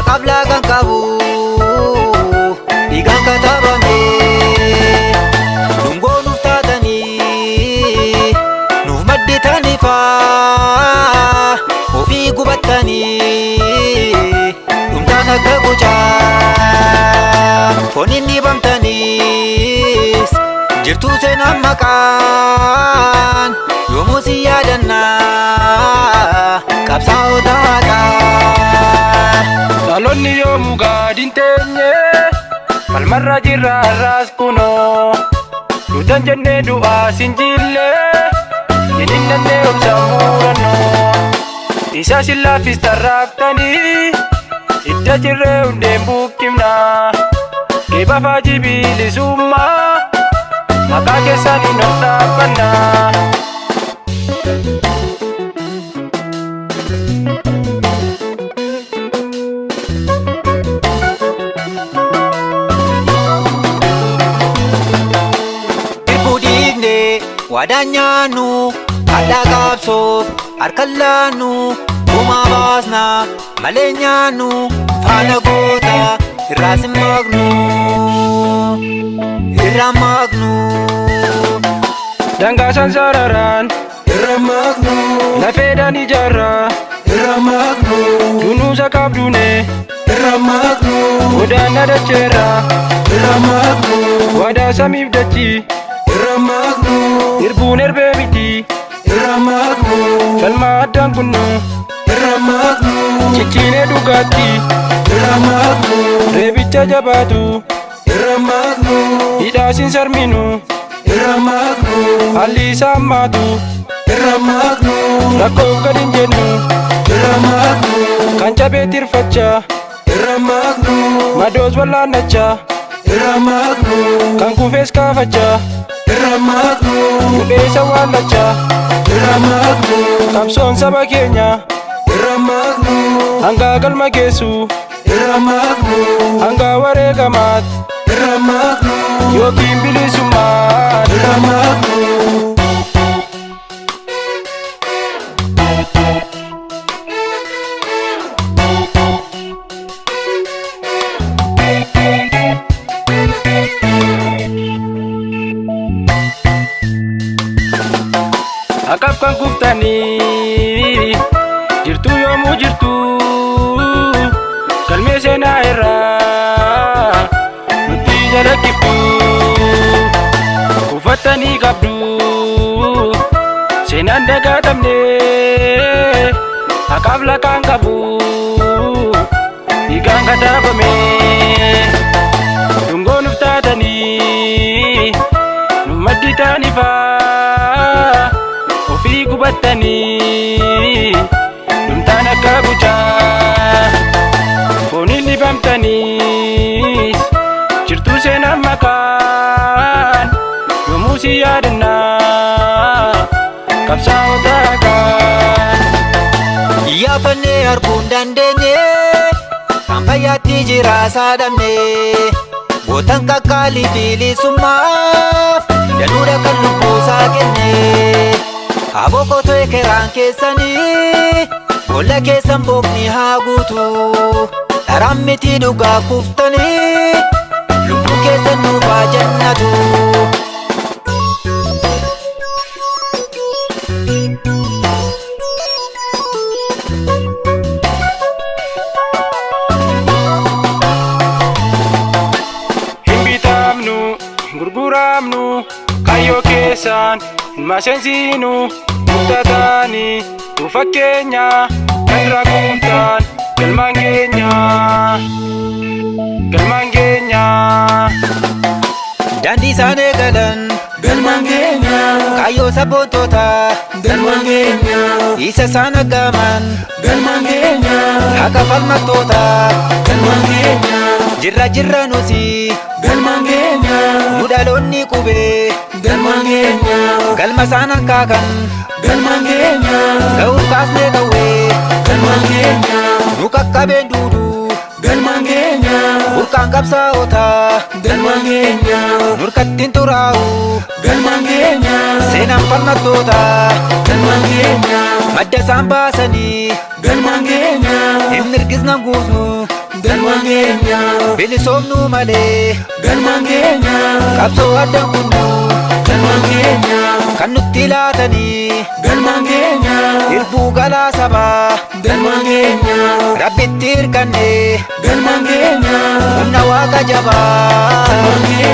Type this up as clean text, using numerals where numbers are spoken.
qabla kan qabu dhiigaan katabame dhungoo nuuf taatanii nuuf madditaniifa ofii gubattanii dhumtaan akka gucaa fooniin dhibamtaniis jirtuu seenaan maqaan yoomuu si yaadannaa qabsaa'ota haqaa dhaloonni yoomuu gaadiin teenye falmarra jirra har'aas kunoo duutan jennee du'aa sin jille hininnannee obsaan murannoo isa sin laaffis tarraaftanii idda jirree hundeen buqqifnaa geeba faajii bilisummaa maqaa keessanii nan dhaabbannaa. Waadaan nyaannu adda qabsoof harkaan laannu gumaa baasna malee nyaannu faana goota irraas hin maqnu Dangaasaan sararaan irra maqnu lafeedhaan ijaarraa irra maqnu dunuusa qabduune irra maqnu godaanna dacheerraa irra maqnu waadaa samiif dachii irra maqnu irbuun erbee miti irra maqnu falmaa addaan kunnu irra maqnu cicciinee dhugaatti irra maqnu reebicha jabaatu irra maqnu hidhaasin sarminu irra maqnu haalli isaa hammaatu irra maqnu rakkoof gad hin jennu irra maqnu kan cabee tirfachaa irra maqnu madoos wallaannachaa irra maqnu kan kufees kaafachaa irra maqnu kudheessa waallachaa irra maqnu qabsoon saba keenya irra maqnu hanga galma geessu irra maqnu hanga wareegamaat irra maqnu yookiin bilisummaa irra maqnu. Akaf kan kuftanii jirtu yoomuu jirtu galmee seenaa irraa nutti jalakkiftu kufattanii qabdu seenaan dagaatamne akaaf lakaan qabu dhiigaan kataabame dhungoo nuuf taatanii nuuf madditaniifaa ofii gubattanii dhumtaan akka gucaa fooniin dhibamtaniis jirtuu seenaan maqaan yoomuu si yaadannaa qabsaa'ota haqaan. Iyyaafannee arguun dandeenye kan fayyaatti jira saadamne gootan qaqqaalii bilisummaaf danuudha kan lubbuusaa kenne. Aboo kotoo ekeraan keessanii boolla keessan bookni haa guutu dharaan miti dhugaa kuftanii lubbuu keessan nuuf haa jannatu. Hin bitaamnu hin gurguramnu kayyoo keessaan hin maseensinu murtaataanii fakkeenya kan rakkootaan galmaan keenya daandii isaan eegalan galmaan keenya kaayyoo sabboontota galmaan keenya isa isaan aggaman galmaan keenya haqa falmattoota galmaan keenya jirra nusi galmaan keenya nu dhaloonni qubee galmaan keenya galma isaan hankaakan galmaan keenya ga'uuf kaasnee qawwee galmaan keenya nu qaqqabeen duuduu galmaan keenya burqaan qabsaa'ota galmaan keenya nurkattiin xuraa'u galmaan keenya seenaan falmattoota galmaan keenya madda isaan baasanii galmaan keenya hin mirgisnan guusnu galmaan keenya bilisoomnuu malee galmaan keenya qabsoo addaan kunnu galmaan keenya kan nutti laatanii galmaan keenya irbuu galaa sabaa galmaan keenya rabbitti hirkanne galmaan keenya humna waaqa jabaa galmaan keenya